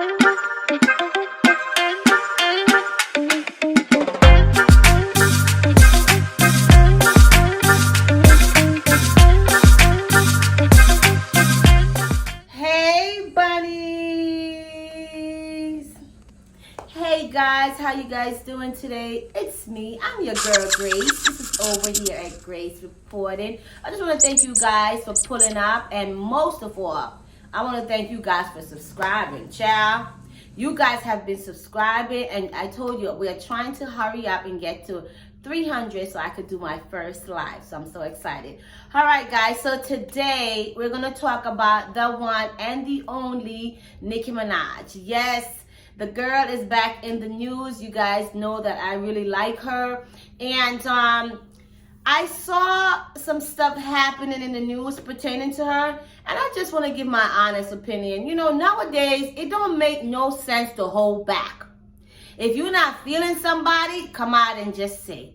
Hey guys, how you guys doing today? It's me. I'm your girl Grace. This is over here at Grace Reporting. I just want to thank you guys for pulling up, and most of all, I want to thank you guys for subscribing. Child, you guys have been subscribing, and I told you we're trying to hurry up and get to 300 so I could do my first live. So I'm so excited. All right, guys. So today we're gonna talk about the one and the only Nicki Minaj. Yes. The girl is back in the news. You guys know that I really like her. And I saw some stuff happening in the news pertaining to her. And I just want to give my honest opinion. You know, nowadays, it don't make no sense to hold back. If you're not feeling somebody, come out and just say.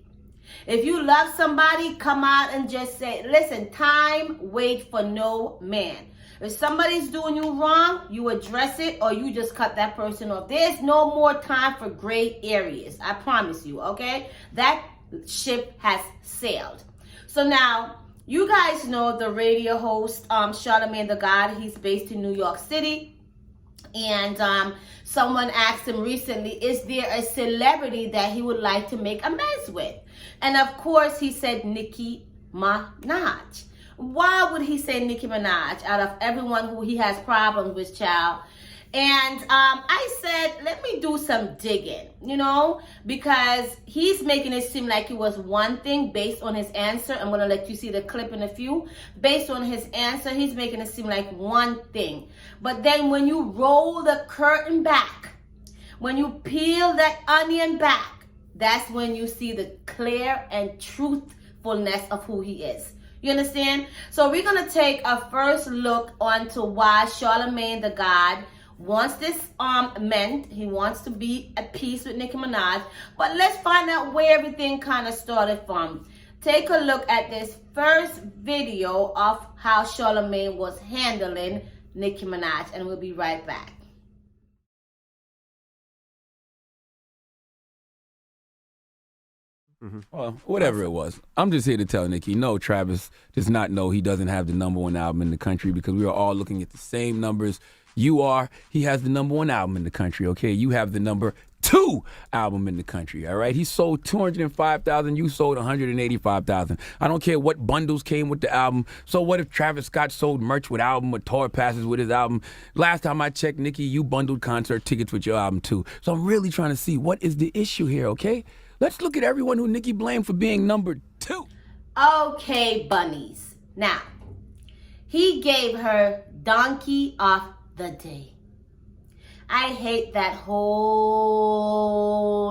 If you love somebody, come out and just say. Listen, time waits for no man. If somebody's doing you wrong, you address it or you just cut that person off. There's no more time for gray areas. I promise you, okay? That ship has sailed. So now, you guys know the radio host, Charlamagne the God. He's based in New York City. And someone asked him recently, is there a celebrity that he would like to make amends with? And of course, he said Nicki Minaj. Why would he say Nicki Minaj out of everyone who he has problems with, child? And I said, let me do some digging, you know, because he's making it seem like it was one thing based on his answer. I'm going to let you see the clip in a few. Based on his answer, he's making it seem like one thing. But then when you roll the curtain back, when you peel that onion back, that's when you see the clear and truthfulness of who he is. You understand? So we're going to take a first look onto why Charlamagne the God wants this amend. He wants to be at peace with Nicki Minaj. But let's find out where everything kind of started from. Take a look at this first video of how Charlamagne was handling Nicki Minaj, and we'll be right back. Well, whatever it was, I'm just here to tell Nicki, no, Travis does not know he doesn't have the #1 album in the country, because we are all looking at the same numbers. You are. He has the #1 album in the country, okay? You have the #2 album in the country, all right? He sold 205,000. You sold 185,000. I don't care what bundles came with the album. So what if Travis Scott sold merch with album or tour passes with his album? Last time I checked, Nicki, you bundled concert tickets with your album too. So I'm really trying to see what is the issue here, okay? Let's look at everyone who Nicki blamed for being #2. Okay, bunnies. Now, he gave her Donkey of the Day. I hate that whole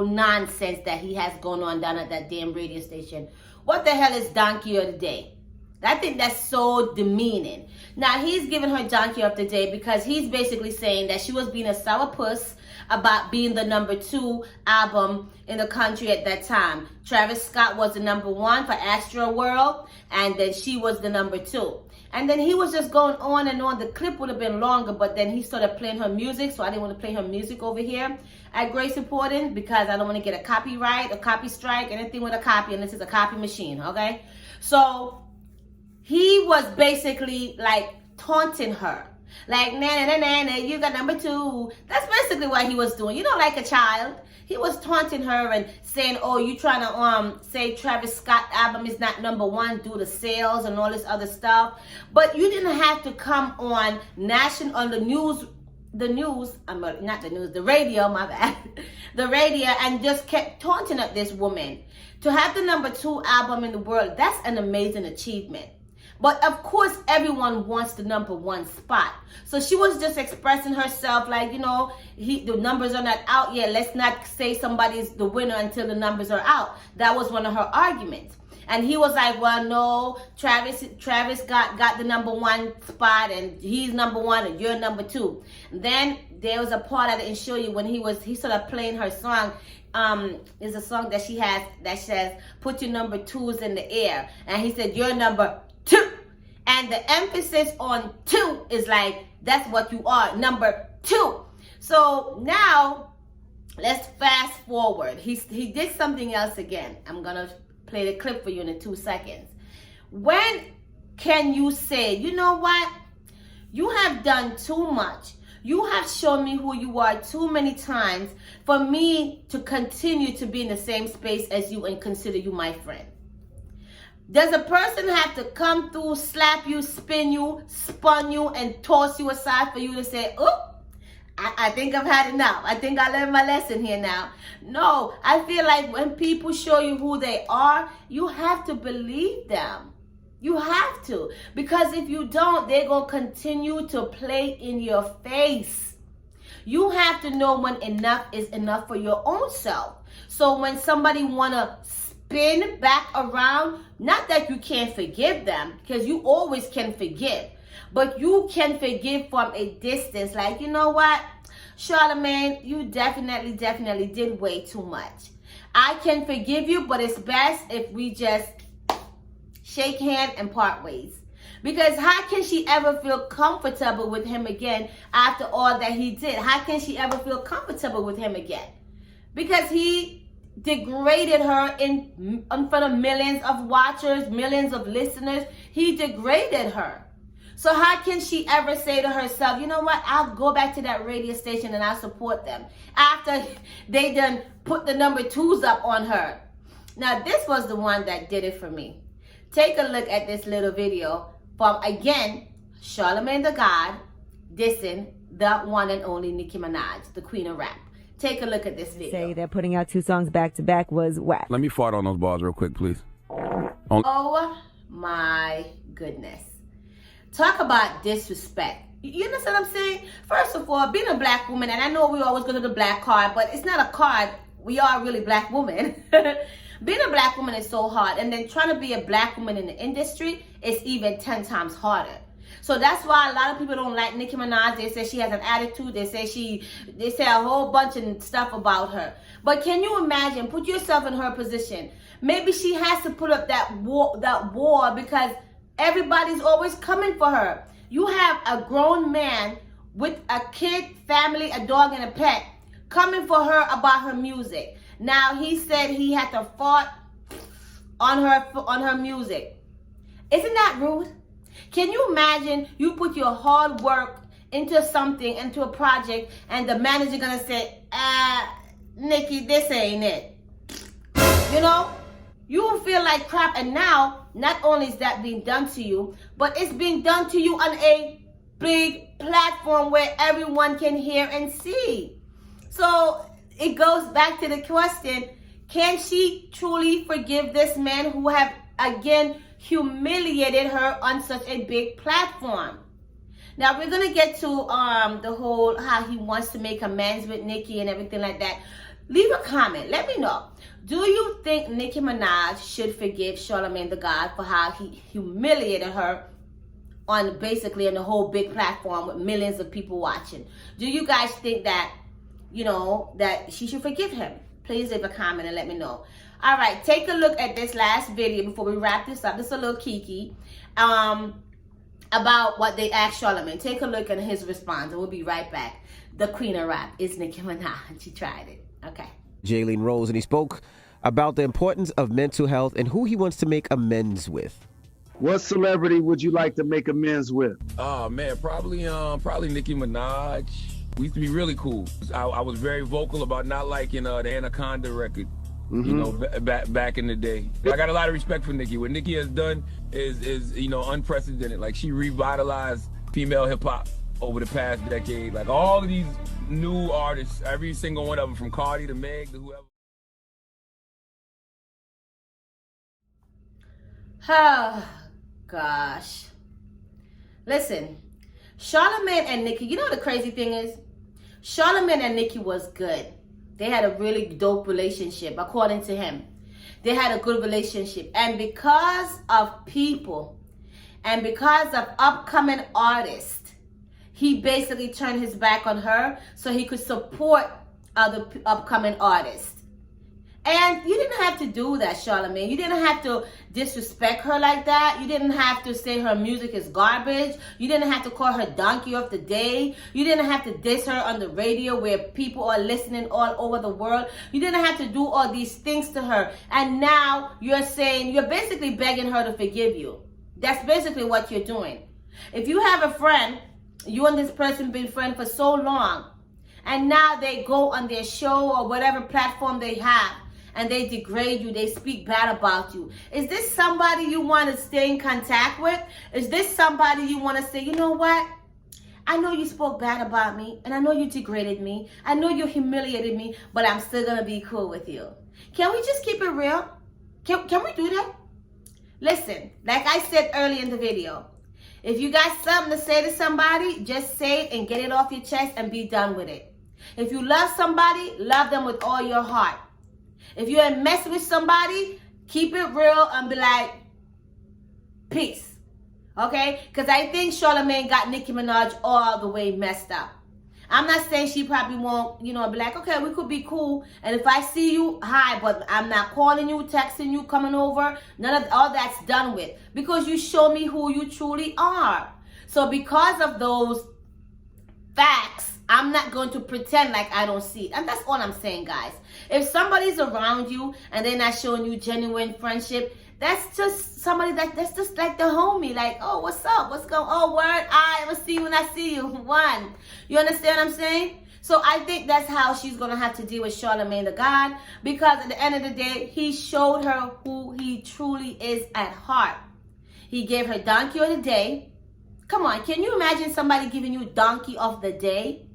nonsense that he has going on down at that damn radio station. What the hell is Donkey of the Day? I think that's so demeaning. Now, he's giving her Donkey of the Day because he's basically saying that she was being a sourpuss about being the #2 album in the country at that time. Travis Scott was the #1 for Astro World, and then she was the #2. And then he was just going on and on. The clip would have been longer, but then he started playing her music, so I didn't want to play her music over here at Grace Reporting because I don't want to get a copyright, a copy strike, anything with a copy, and this is a copy machine, okay? So he was basically like taunting her. Like, na you got #2. That's basically what he was doing. You know, like a child. He was taunting her and saying, oh, you trying to say Travis Scott album is not #1 due to sales and all this other stuff. But you didn't have to come on the radio, my bad. The radio, and just kept taunting at this woman. To have the #2 album in the world, that's an amazing achievement. But of course, everyone wants the #1 spot. So she was just expressing herself like, you know, the numbers are not out yet. Let's not say somebody's the winner until the numbers are out. That was one of her arguments. And he was like, well, no, Travis got the #1 spot, and he's #1 and you're #2. And then there was a part I didn't show you when he started playing her song. Is a song that she has that says, put your #2s in the air. And he said, you're #2. And the emphasis on 2 is like, that's what you are, #2. So now, let's fast forward. He did something else again. I'm going to play the clip for you in 2 seconds. When can you say, you know what? You have done too much. You have shown me who you are too many times for me to continue to be in the same space as you and consider you my friend. Does a person have to come through, slap you, spin you, spun you, and toss you aside for you to say, oh, I think I've had enough. I think I learned my lesson here now. No, I feel like when people show you who they are, you have to believe them. You have to. Because if you don't, they're going to continue to play in your face. You have to know when enough is enough for your own self. So when somebody want to spin back around, not that you can't forgive them, because you always can forgive. But you can forgive from a distance. Like, you know what? Charlamagne, you definitely did way too much. I can forgive you, but it's best if we just shake hands and part ways. Because how can she ever feel comfortable with him again after all that he did? How can she ever feel comfortable with him again? Because he degraded her in front of millions of watchers, millions of listeners. He degraded her. So how can she ever say to herself, you know what, I'll go back to that radio station and I'll support them after they done put the number 2s up on her? Now, this was the one that did it for me. Take a look at this little video from, again, Charlamagne the God dissing the one and only Nicki Minaj, the queen of rap. Take a look at this video. Say that putting out 2 songs back to back was whack. Let me fart on those bars real quick, please. Oh my goodness. Talk about disrespect. You understand what I'm saying? First of all, being a black woman, and I know we always go to the black card, but it's not a card. We are really black women. Being a black woman is so hard. And then trying to be a black woman in the industry is even 10 times harder. So that's why a lot of people don't like Nicki Minaj. They say she has an attitude. They say a whole bunch of stuff about her. But can you imagine, put yourself in her position. Maybe she has to put up that war because everybody's always coming for her. You have a grown man with a kid, family, a dog, and a pet coming for her about her music. Now, he said he had to fart on her music. Isn't that rude? Can you imagine you put your hard work into something, into a project, and the manager gonna say, Nicki, this ain't it. You know? You will feel like crap, and now, not only is that being done to you, but it's being done to you on a big platform where everyone can hear and see. So, it goes back to the question, can she truly forgive this man who have, again, humiliated her on such a big platform? Now, we're going to get to the whole, how he wants to make amends with Nicki and everything like that. Leave a comment. Let me know. Do you think Nicki Minaj should forgive Charlamagne the God for how he humiliated her on basically on the whole big platform with millions of people watching? Do you guys think that, you know, that she should forgive him? Please leave a comment and let me know. All right, take a look at this last video before we wrap this up. This is a little kiki about what they asked Charlamagne. Take a look at his response, and we'll be right back. The queen of rap is Nicki Minaj. She tried it. Okay. Jalen Rose, and he spoke about the importance of mental health and who he wants to make amends with. What celebrity would you like to make amends with? Oh man, probably Nicki Minaj. We used to be really cool. I was very vocal about not liking the Anaconda record. You know, back in the day. I got a lot of respect for Nicki. What Nicki has done is you know, unprecedented. Like, she revitalized female hip hop over the past decade. Like, all of these new artists, every single one of them, from Cardi to Meg to whoever. Oh, gosh. Listen, Charlamagne and Nicki, you know what the crazy thing is? Charlamagne and Nicki was good. They had a really dope relationship, according to him. They had a good relationship. And because of people and because of upcoming artists, he basically turned his back on her so he could support other upcoming artists. And you didn't have to do that, Charlamagne. You didn't have to disrespect her like that. You didn't have to say her music is garbage. You didn't have to call her donkey of the day. You didn't have to diss her on the radio where people are listening all over the world. You didn't have to do all these things to her. And now you're saying, you're basically begging her to forgive you. That's basically what you're doing. If you have a friend, you and this person been friends for so long, and now they go on their show or whatever platform they have, and they degrade you, they speak bad about you. Is this somebody you want to stay in contact with? Is this somebody you want to say, you know what? I know you spoke bad about me, and I know you degraded me. I know you humiliated me, but I'm still going to be cool with you. Can we just keep it real? Can we do that? Listen, like I said earlier in the video, if you got something to say to somebody, just say it and get it off your chest and be done with it. If you love somebody, love them with all your heart. If you're in mess with somebody, keep it real and be like, peace. Okay? Because I think Charlamagne got Nicki Minaj all the way messed up. I'm not saying she probably won't, be like, okay, we could be cool. And if I see you, hi, but I'm not calling you, texting you, coming over. None of all that's done with. Because you show me who you truly are. So because of those facts, I'm not going to pretend like I don't see it. And that's all I'm saying, guys. If somebody's around you and they're not showing you genuine friendship, that's just somebody that's just like the homie. Like, oh, what's up? What's going on? Oh, word. I will see you when I see you. One. You understand what I'm saying? So I think that's how she's going to have to deal with Charlamagne the God. Because at the end of the day, he showed her who he truly is at heart. He gave her donkey of the day. Come on. Can you imagine somebody giving you donkey of the day?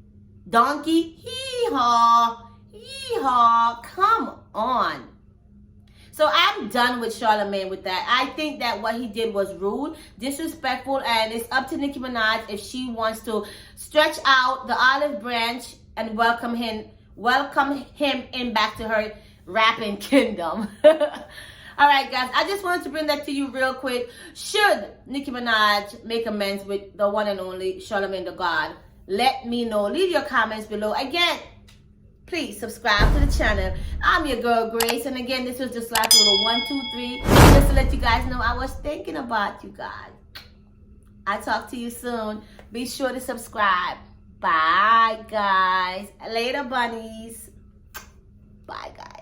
Donkey? Hee-haw. Hee-haw. Come on. So I'm done with Charlamagne with that. I think that what he did was rude, disrespectful, and it's up to Nicki Minaj if she wants to stretch out the olive branch and welcome him in back to her rapping kingdom. All right, guys, I just wanted to bring that to you real quick. Should Nicki Minaj make amends with the one and only Charlamagne the God? Let me know. Leave your comments below. Again, please subscribe to the channel. I'm your girl Grace, and again, this was just like a little 1, 2, 3, just to let you guys know I was thinking about you guys. I'll talk to you soon. Be sure to subscribe. Bye, guys. Later, bunnies. Bye, guys.